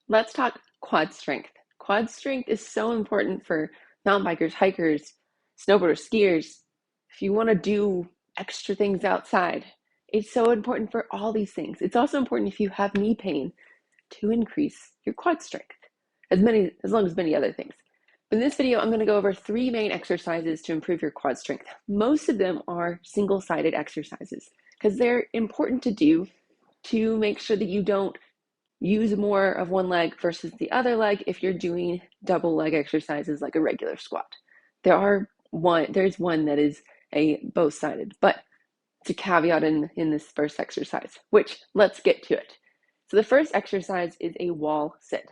Let's talk quad strength. Quad strength is so important for mountain bikers, hikers, snowboarders, skiers. If you want to do extra things outside, it's so important for all these things. It's also important if you have knee pain to increase your quad strength, as long as many other things. In this video, I'm going to go over 3 main exercises to improve your quad strength. Most of them are single-sided exercises because they're important to do to make sure that you don't use more of one leg versus the other leg if you're doing double leg exercises like a regular squat. There's one that is a both-sided, but it's a caveat in this first exercise, which let's get to it. So the first exercise is a wall sit.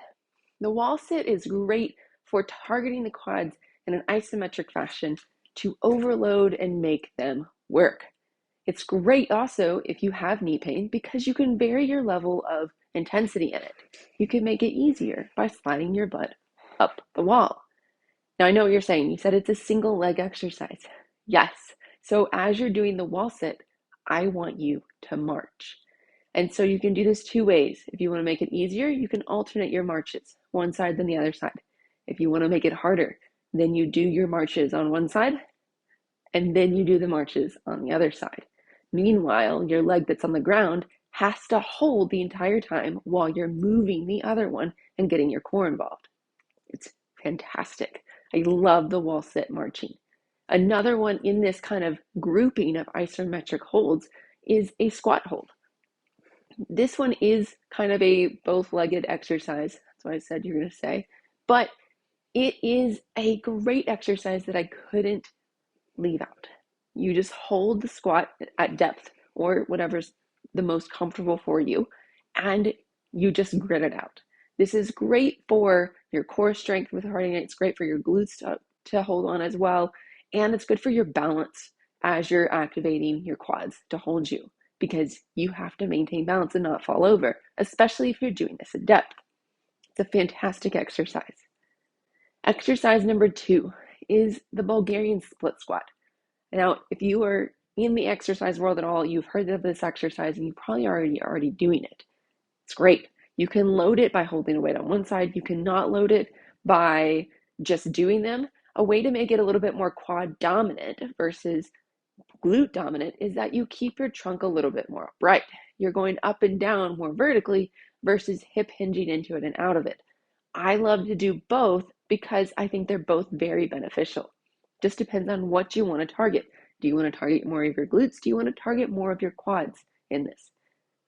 The wall sit is great for targeting the quads in an isometric fashion to overload and make them work. It's great also if you have knee pain because you can vary your level of intensity in it. You can make it easier by sliding your butt up the wall. Now I know what you're saying. You said it's a single leg exercise. Yes. So as you're doing the wall sit, I want you to march. And so you can do this 2 ways. If you want to make it easier, you can alternate your marches, one side then the other side. If you want to make it harder, then you do your marches on one side and then you do the marches on the other side. Meanwhile, your leg that's on the ground has to hold the entire time while you're moving the other one and getting your core involved. It's fantastic. I love the wall sit marching. Another one in this kind of grouping of isometric holds is a squat hold. This one is kind of a both-legged exercise. That's what I said you're going to say. But it is a great exercise that I couldn't leave out. You just hold the squat at depth or whatever's the most comfortable for you, and you just grit it out. This is great for your core strength with hardening. It's great for your glutes to hold on as well, and it's good for your balance as you're activating your quads to hold you because you have to maintain balance and not fall over, especially if you're doing this at depth. It's a fantastic exercise. Exercise number 2 is the Bulgarian split squat. Now, if you are in the exercise world at all, you've heard of this exercise and you probably already doing it. It's great. You can load it by holding a weight on one side. You cannot load it by just doing them. A way to make it a little bit more quad dominant versus glute dominant is that you keep your trunk a little bit more upright. You're going up and down more vertically versus hip hinging into it and out of it. I love to do both because I think they're both very beneficial. Just depends on what you want to target. Do you want to target more of your glutes? Do you want to target more of your quads in this?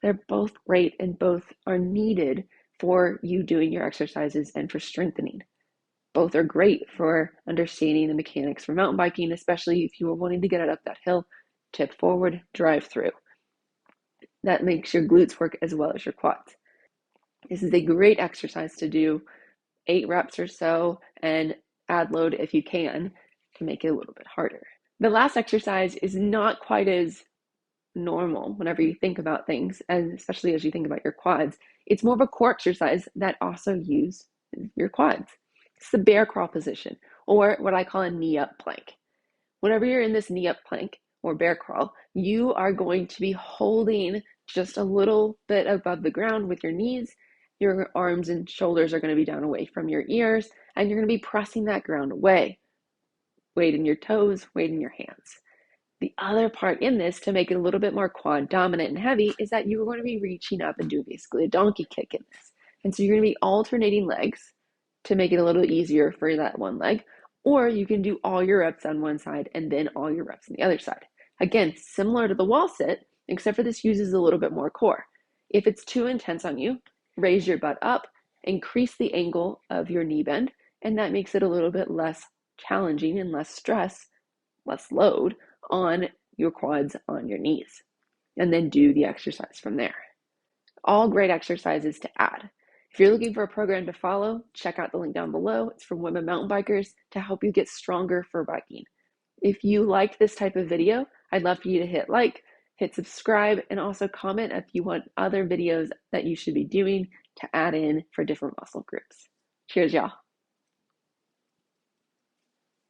They're both great and both are needed for you doing your exercises and for strengthening. Both are great for understanding the mechanics for mountain biking, especially if you are wanting to get it up that hill, tip forward, drive through. That makes your glutes work as well as your quads. This is a great exercise to do 8 reps or so and add load if you can to make it a little bit harder. The last exercise is not quite as normal whenever you think about things, and especially as you think about your quads. It's more of a core exercise that also uses your quads. It's the bear crawl position, or what I call a knee up plank. Whenever you're in this knee up plank or bear crawl, you are going to be holding just a little bit above the ground with your knees. Your arms and shoulders are going to be down away from your ears, and you're going to be pressing that ground away. Weight in your toes, weight in your hands. The other part in this to make it a little bit more quad dominant and heavy is that you're going to be reaching up and doing basically a donkey kick in this. And so you're going to be alternating legs to make it a little easier for that one leg, or you can do all your reps on one side and then all your reps on the other side. Again, similar to the wall sit, except for this uses a little bit more core. If it's too intense on you, raise your butt up, increase the angle of your knee bend, and that makes it a little bit less challenging and less stress, less load on your quads, on your knees, and then do the exercise from there. All great exercises to add. If you're looking for a program to follow, check out the link down below. It's from women mountain bikers to help you get stronger for biking. If you liked this type of video, I'd love for you to hit like, hit subscribe, and also comment if you want other videos that you should be doing to add in for different muscle groups. Cheers, y'all.